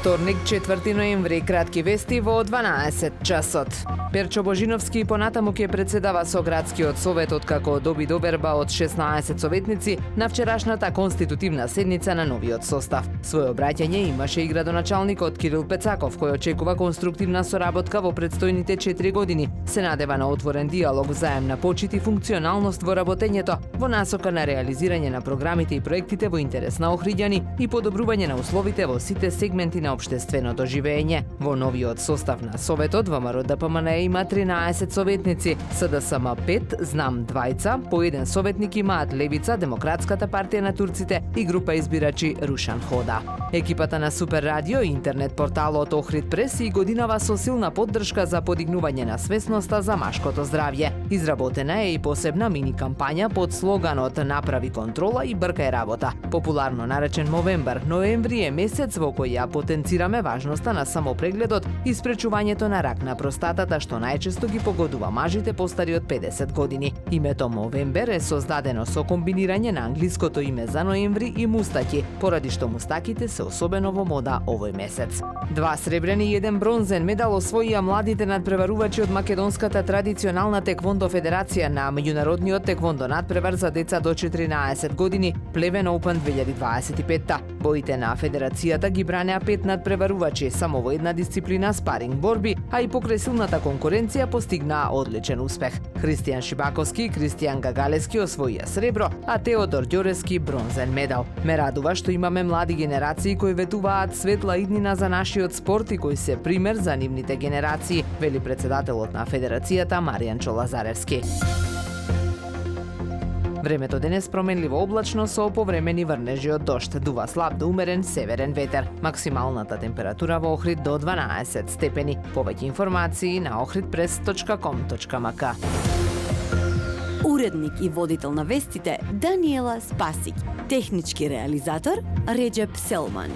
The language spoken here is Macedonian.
Вторник, 4 ноември, кратки вести во 12 часот. Перчо Божиновски понатаму ќе председава со градскиот совет откако доби доверба од 16 советници на вчерашната конститутивна седница на новиот состав. Своје обраќање имаше и градоначалникот Кирил Пецаков, кој очекува конструктивна соработка во предстојните 4 години. Се надева на отворен диалог, взаемна почит и функционалност во работењето, во насока на реализирање на програмите и проектите во интерес на охриѓани и подобрување на условите во сите сегменти на општественото живење. Во новиот состав на советот ВМРО ДПМНЕ има 13 советници, СДСМ 5, ЗНАМ 2, по еден советник имаат Левица, Демократската партија на турците и група избирачи Рушан Хода. Екипата на Супер Радио и интернет порталот Охрид Прес и годинава со силна поддршка за подигнување на свесноста за машкото здравје. Изработена е и посебна мини кампања под слоганот "Направи контрола и бркај работа". Популарно наречен Мовембар, ноември е месец во кој ја потенцираме важноста на самопрегледот и спречувањето на рак на простатата, што најчесто ги погодува мажите постари од 50 години. Името Мовембер е создадено со комбинирање на англиското име за ноември и мустаки, поради што мустаките се особено во мода овој месец. 2 сребрени и 1 бронзен медал освоија младите надпреварувачи од македонската традиционална теквондо федерација на меѓународниот теквондо надпревар за деца до 14 години Плевен Open 2025. Боите на федерацијата ги бранеа 5 надпреварувачи само во една дисциплина спаринг борби, а и покрај силната конкуренција постигнаа одличен успех. Христијан Шибаковски и Кристијан Гагалески освоија сребро, а Теодор Ѓорески бронзен медал. Ме радува што имаме млади генерации кои ветуваат светла иднина за нашиот спорт и кои се пример за нивните генерации, вели председателот на федерацијата Маријан Чолазаревски. Времето денес променливо облачно со повремени врнежи од дожд, дува слаб до умерен северен ветер. Максималната температура во Охрид до 12 степени. Повеќе информации на ohridpress.com.mk. Уредник и водител на вестите Даниела Спасик. Технички реализатор Реджеп Селман.